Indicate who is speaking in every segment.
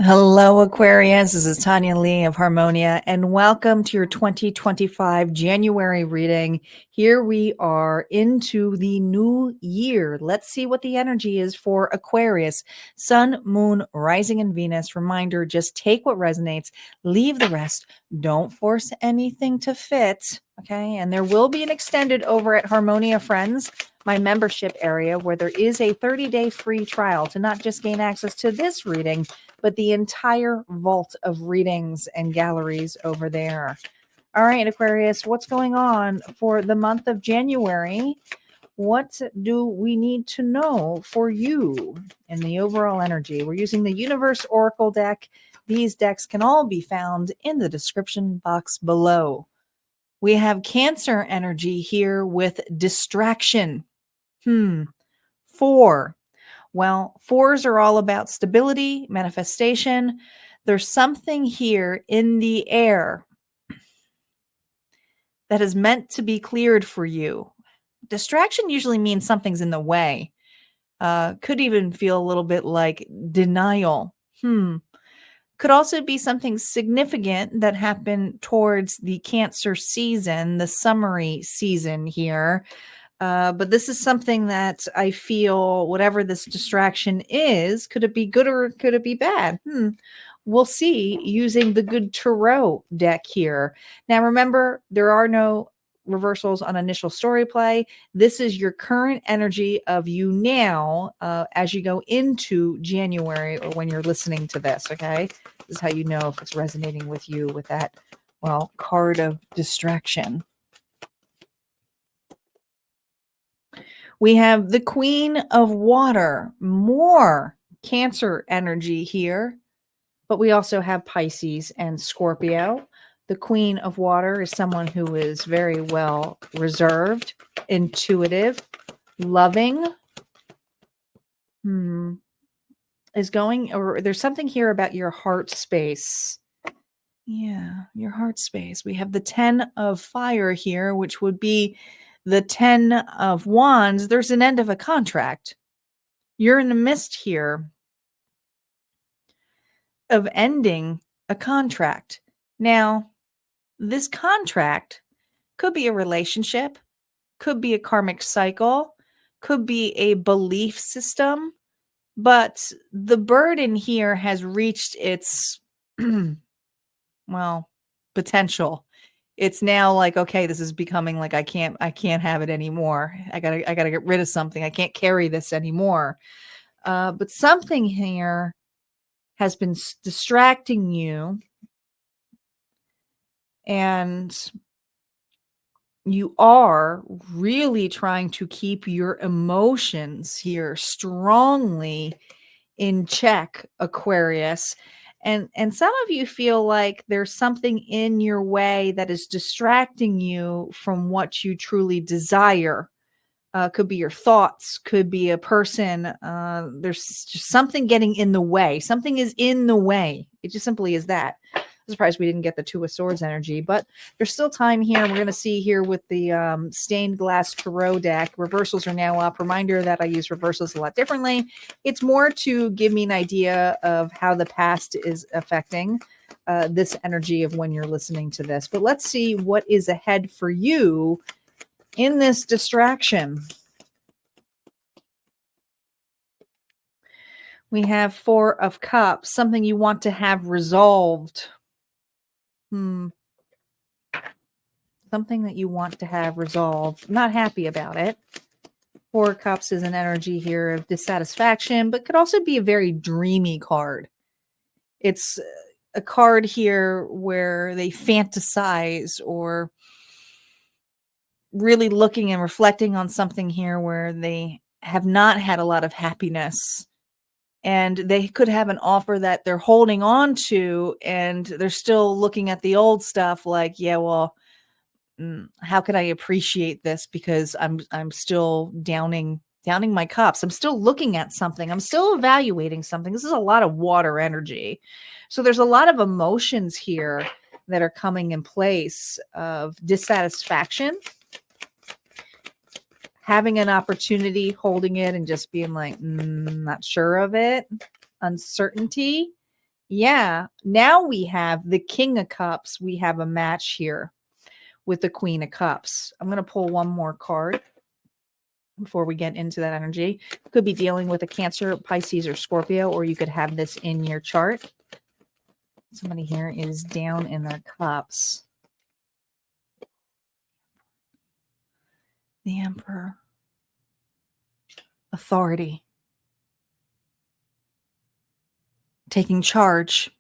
Speaker 1: Hello, Aquarius. This is Tanya Lee of Harmonia, and welcome to your 2025 January reading. Here we are into the new year. Let's see what the energy is for Aquarius. Sun, Moon, Rising, and Venus. Reminder, just take what resonates, leave the rest. Don't force anything to fit, okay? And there will be an extended over at Harmonia Friends, my membership area, where there is a 30-day free trial to not just gain access to this reading, but the entire vault of readings and galleries over there. All right, Aquarius, what's going on for the month of January? What do we need to know for you in the overall energy? We're using the Universe Oracle deck. These decks can all be found in the description box below. We have Cancer energy here with distraction. 4. Well, 4s are all about stability, manifestation. There's something here in the air that is meant to be cleared for you. Distraction usually means something's in the way. Could even feel a little bit like denial. Could also be something significant that happened towards the Cancer season, the summery season here. But this is something that I feel, whatever this distraction is, could it be good or could it be bad? We'll see using the Good Tarot deck here. Now, remember, there are no reversals on initial story play. This is your current energy of you now as you go into January or when you're listening to this, okay? This is how you know if it's resonating with you with that, well, card of distraction. We have the Queen of Water, more Cancer energy here, but we also have Pisces and Scorpio. The Queen of Water is someone who is very well reserved, intuitive, loving. Is going, or there's something here about your heart space. Yeah, your heart space. We have the 10 of Fire here, which would be the 10 of Wands. There's an end of a contract. You're in the midst here of ending a contract. Now, this contract could be a relationship, could be a karmic cycle, could be a belief system, but the burden here has reached its, well, potential. It's now like, okay, this is becoming like I can't have it anymore. I gotta get rid of something. I can't carry this anymore. But something here has been distracting you, and you are really trying to keep your emotions here strongly in check, Aquarius. And some of you feel like there's something in your way that is distracting you from what you truly desire. Could be your thoughts, could be a person. There's just something getting in the way. Something is in the way. It just simply is that. I'm surprised we didn't get the Two of Swords energy, but there's still time here. We're going to see here with the Stained Glass Tarot deck. Reversals are now up. Reminder that I use reversals a lot differently. It's more to give me an idea of how the past is affecting this energy of when you're listening to this. But let's see what is ahead for you in this distraction. We have Four of Cups, something you want to have resolved. Something that you want to have resolved. Not happy about it. Four of Cups is an energy here of dissatisfaction, but could also be a very dreamy card. It's a card here where they fantasize or really looking and reflecting on something here where they have not had a lot of happiness. And they could have an offer that they're holding on to, and they're still looking at the old stuff like, yeah, well, how can I appreciate this? Because I'm still downing my cups. I'm still looking at something. I'm still evaluating something. This is a lot of water energy. So there's a lot of emotions here that are coming in place of dissatisfaction, having an opportunity, holding it and just being like, not sure of it, uncertainty. Yeah. Now we have the King of Cups. We have a match here with the Queen of Cups. I'm going to pull one more card before we get into that energy. You could be dealing with a Cancer, Pisces, or Scorpio, or you could have this in your chart. Somebody here is down in their cups. The Emperor. Authority. Taking charge.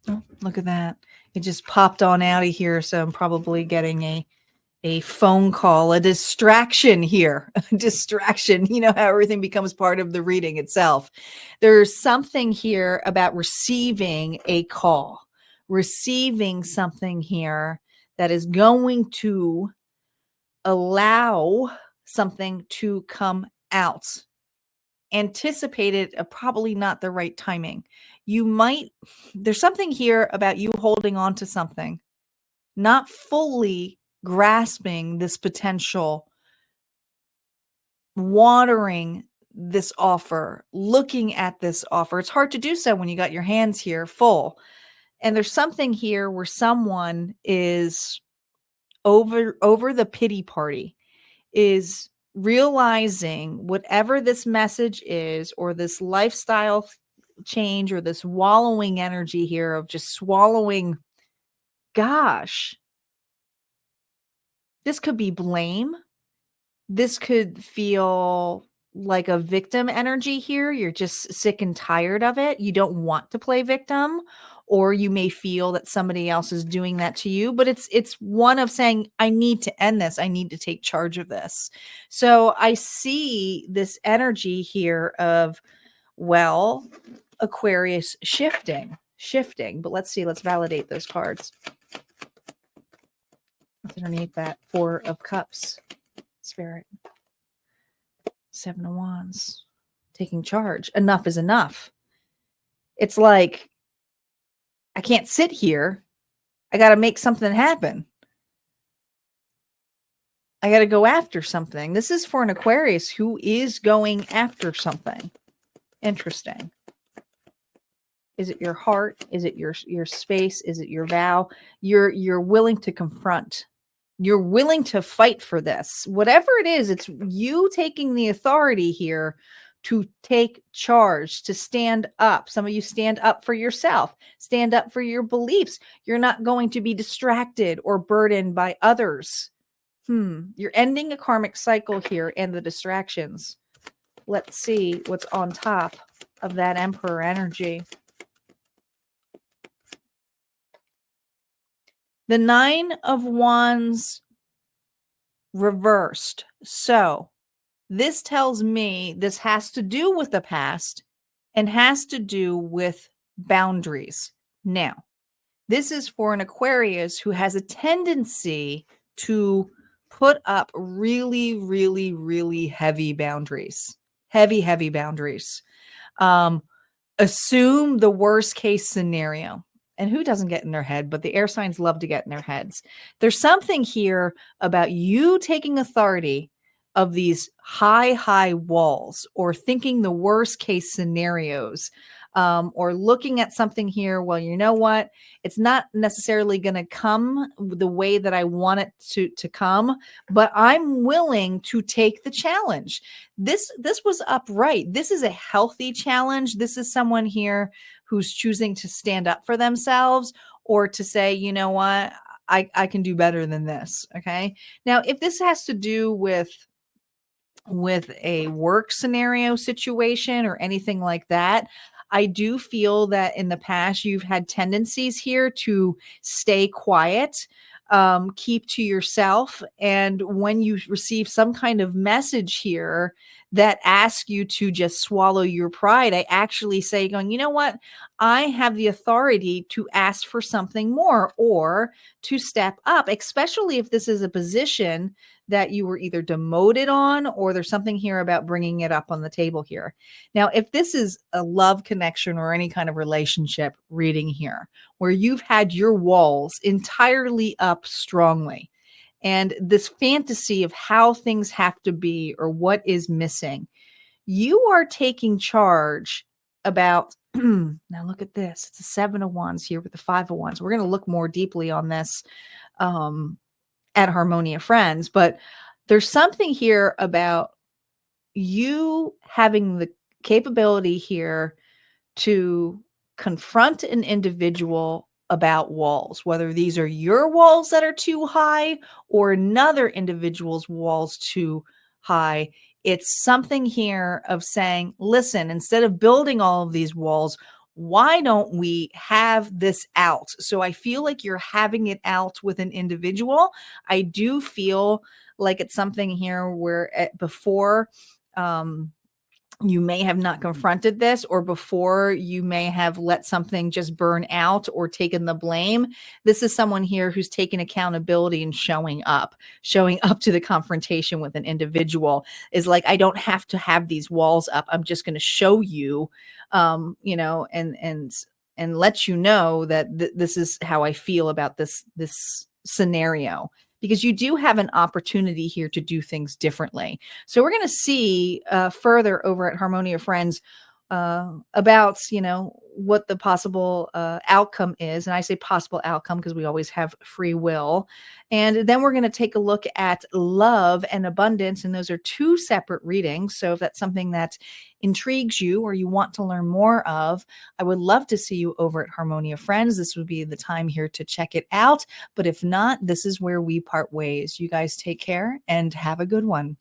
Speaker 1: Oh, look at that. It just popped on out of here, so I'm probably getting a phone call, a distraction here, a distraction. You know how everything becomes part of the reading itself. There's something here about receiving a call, receiving something here that is going to allow something to come out. Anticipated, probably not the right timing. There's something here about you holding on to something, not fully grasping this potential, watering this offer, looking at this offer. It's hard to do so when you got your hands here full. And there's something here where someone is over the pity party, is realizing whatever this message is, or this lifestyle change, or this wallowing energy here of just swallowing. Gosh, this could be blame. This could feel like a victim energy here. You're just sick and tired of it. You don't want to play victim, or you may feel that somebody else is doing that to you, but it's one of saying, I need to end this. I need to take charge of this. So I see this energy here of, well, Aquarius shifting, but let's see, let's validate those cards. What's underneath that? Four of Cups, Spirit. Seven of Wands, taking charge. Enough is enough. It's like, I can't sit here. I got to make something happen. I got to go after something. This is for an Aquarius who is going after something. Interesting. Is it your heart? Is it your space? Is it your vow? You're willing to confront. You're willing to fight for this. Whatever it is, it's you taking the authority here to take charge, to stand up. Some of you stand up for yourself, stand up for your beliefs. You're not going to be distracted or burdened by others. You're ending a karmic cycle here and the distractions. Let's see what's on top of that Emperor energy. The Nine of Wands reversed. So this tells me this has to do with the past and has to do with boundaries. Now, this is for an Aquarius who has a tendency to put up really, really, really heavy boundaries. Heavy boundaries. Assume the worst case scenario. And who doesn't get in their head? But the air signs love to get in their heads. There's something here about you taking authority of these high walls, or thinking the worst case scenarios, or looking at something here. Well, you know what? It's not necessarily going to come the way that I want it to come, but I'm willing to take the challenge. This was upright. This is a healthy challenge. This is someone here who's choosing to stand up for themselves, or to say, you know what, I can do better than this. Okay. Now, if this has to do with a work scenario situation or anything like that, I do feel that in the past you've had tendencies here to stay quiet, keep to yourself. And when you receive some kind of message here that ask you to just swallow your pride. I actually say, going, you know what? I have the authority to ask for something more or to step up, especially if this is a position that you were either demoted on or there's something here about bringing it up on the table here. Now, if this is a love connection or any kind of relationship reading here, where you've had your walls entirely up strongly, and this fantasy of how things have to be or what is missing, you are taking charge about. Now look at this. It's a 7 of Wands here with the 5 of Wands. We're going to look more deeply on this um, at Harmonia Friends, but there's something here about you having the capability here to confront an individual about walls, whether these are your walls that are too high or another individual's walls too high. It's something here of saying, listen, instead of building all of these walls, why don't we have this out? So I feel like you're having it out with an individual. I do feel like it's something here where before, you may have not confronted this, or before you may have let something just burn out or taken the blame. This is someone here who's taken accountability and showing up to the confrontation with an individual is like, I don't have to have these walls up. I'm just going to show you, and let you know that this is how I feel about this scenario, because you do have an opportunity here to do things differently. So we're going to see further over at Harmonia Friends about, what the possible outcome is. And I say possible outcome because we always have free will. And then we're going to take a look at love and abundance. And those are two separate readings. So if that's something that intrigues you or you want to learn more of, I would love to see you over at Harmonia Friends. This would be the time here to check it out. But if not, this is where we part ways. You guys take care and have a good one.